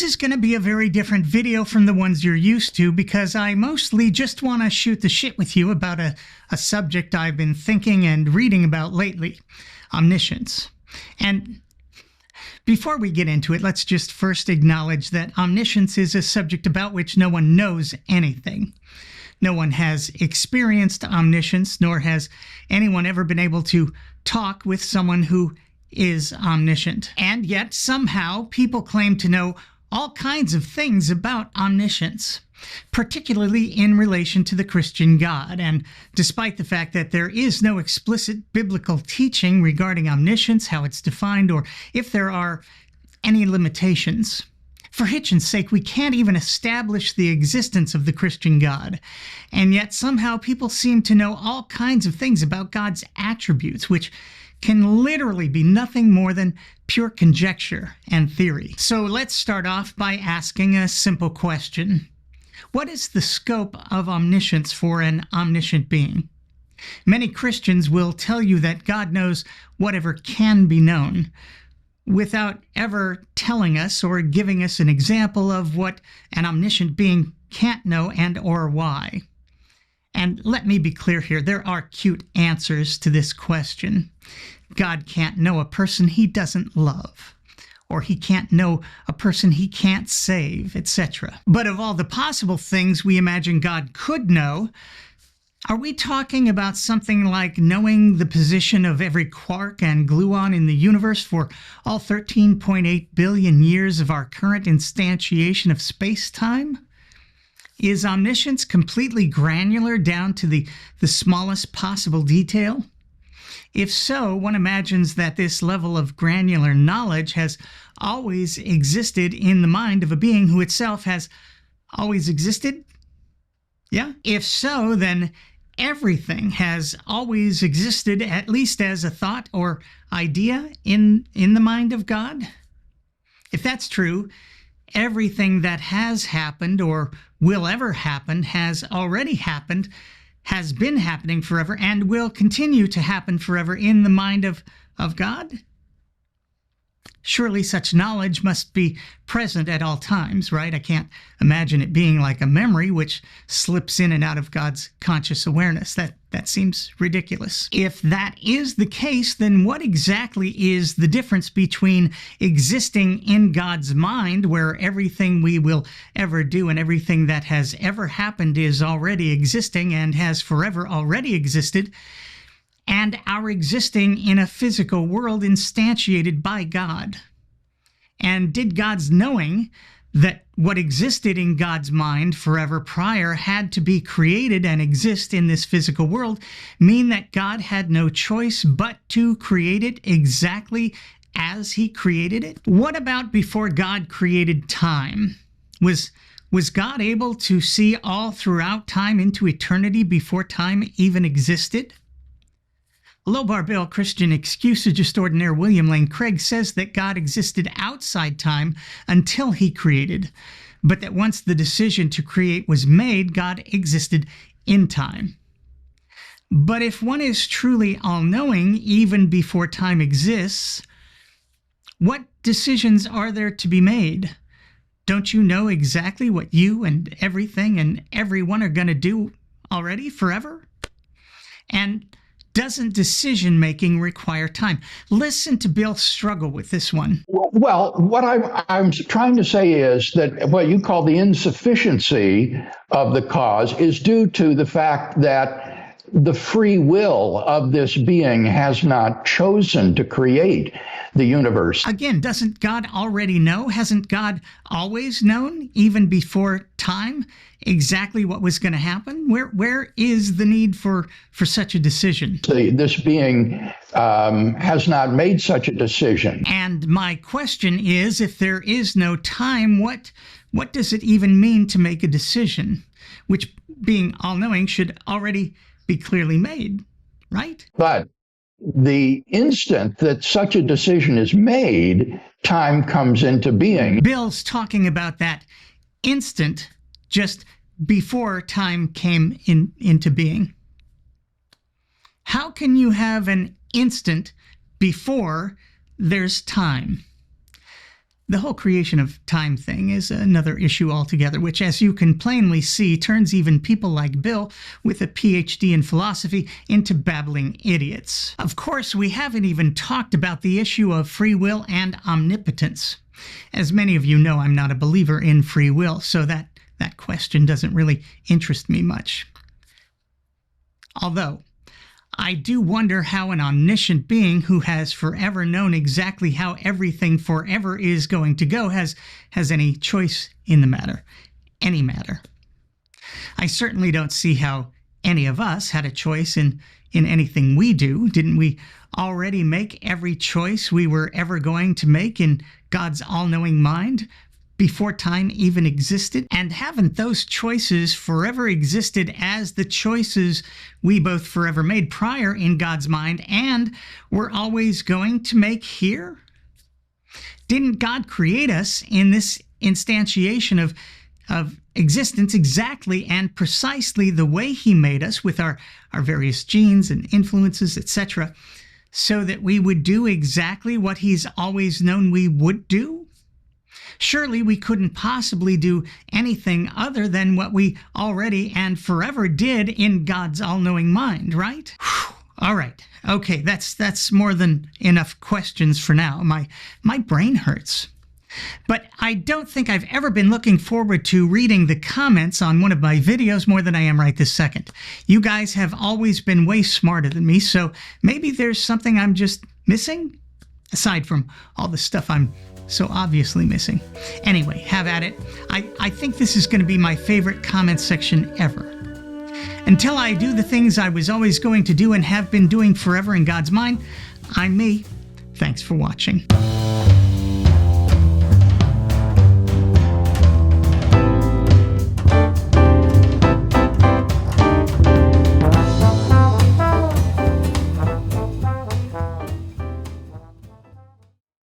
This is going to be a very different video from the ones you're used to because I mostly just want to shoot the shit with you about a subject I've been thinking and reading about lately, omniscience. And before we get into it, let's just first acknowledge that omniscience is a subject about which no one knows anything. No one has experienced omniscience, nor has anyone ever been able to talk with someone who is omniscient. And yet, somehow, people claim to know all kinds of things about omniscience, particularly in relation to the Christian God. And despite the fact that there is no explicit biblical teaching regarding omniscience, how it's defined, or if there are any limitations, for Hitchin's sake, we can't even establish the existence of the Christian God. And yet, somehow, people seem to know all kinds of things about God's attributes, which can literally be nothing more than pure conjecture and theory. So let's start off by asking a simple question. What is the scope of omniscience for an omniscient being? Many Christians will tell you that God knows whatever can be known, without ever telling us or giving us an example of what an omniscient being can't know and or why. And let me be clear here, there are cute answers to this question. God can't know a person he doesn't love, or he can't know a person he can't save, etc. But of all the possible things we imagine God could know, are we talking about something like knowing the position of every quark and gluon in the universe for all 13.8 billion years of our current instantiation of space-time? Is omniscience completely granular down to the smallest possible detail? If so, one imagines that this level of granular knowledge has always existed in the mind of a being who itself has always existed? Yeah? If so, then everything has always existed, at least as a thought or idea in the mind of God? If that's true, everything that has happened or will ever happen has already happened, has been happening forever, and will continue to happen forever in the mind of God? Surely such knowledge must be present at all times, right? I can't imagine it being like a memory which slips in and out of God's conscious awareness. That seems ridiculous. If that is the case, then what exactly is the difference between existing in God's mind, where everything we will ever do and everything that has ever happened is already existing and has forever already existed, and our existing in a physical world instantiated by God? And did God's knowing that what existed in God's mind forever prior had to be created and exist in this physical world mean that God had no choice but to create it exactly as he created it? What about before God created time? Was God able to see all throughout time into eternity before time even existed? Low-bar Bill Christian excusagist ordinaire William Lane Craig says that God existed outside time until he created, but that once the decision to create was made, God existed in time. But if one is truly all-knowing, even before time exists, what decisions are there to be made? Don't you know exactly what you and everything and everyone are going to do already forever? And doesn't decision-making require time? Listen to Bill struggle with this one. Well, what I'm trying to say is that what you call the insufficiency of the cause is due to the fact that the free will of this being has not chosen to create the universe. Again, doesn't God already know? Hasn't God always known, even before time, exactly what was going to happen? Where is the need for such a decision? This being has not made such a decision. And my question is, if there is no time, what does it even mean to make a decision, which, being all-knowing, should already be clearly made, right? But the instant that such a decision is made, time comes into being. Bill's talking about that instant just before time came into being. How can you have an instant before there's time? The whole creation of time thing is another issue altogether, which, as you can plainly see, turns even people like Bill, with a PhD in philosophy, into babbling idiots. Of course, we haven't even talked about the issue of free will and omnipotence. As many of you know, I'm not a believer in free will, so that question doesn't really interest me much. Although, I do wonder how an omniscient being who has forever known exactly how everything forever is going to go has any choice in the matter, any matter. I certainly don't see how any of us had a choice in anything we do. Didn't we already make every choice we were ever going to make in God's all-knowing mind before time even existed? And haven't those choices forever existed as the choices we both forever made prior in God's mind and we're always going to make here? Didn't God create us in this instantiation of existence exactly and precisely the way he made us, with our various genes and influences, etc., so that we would do exactly what he's always known we would do? Surely we couldn't possibly do anything other than what we already and forever did in God's all-knowing mind, right? Whew. All right. Okay, that's more than enough questions for now. My brain hurts. But I don't think I've ever been looking forward to reading the comments on one of my videos more than I am right this second. You guys have always been way smarter than me, so maybe there's something I'm just missing, aside from all the stuff I'm so obviously missing. Anyway, have at it. I think this is going to be my favorite comment section ever. Until I do the things I was always going to do and have been doing forever in God's mind, I'm me. Thanks for watching.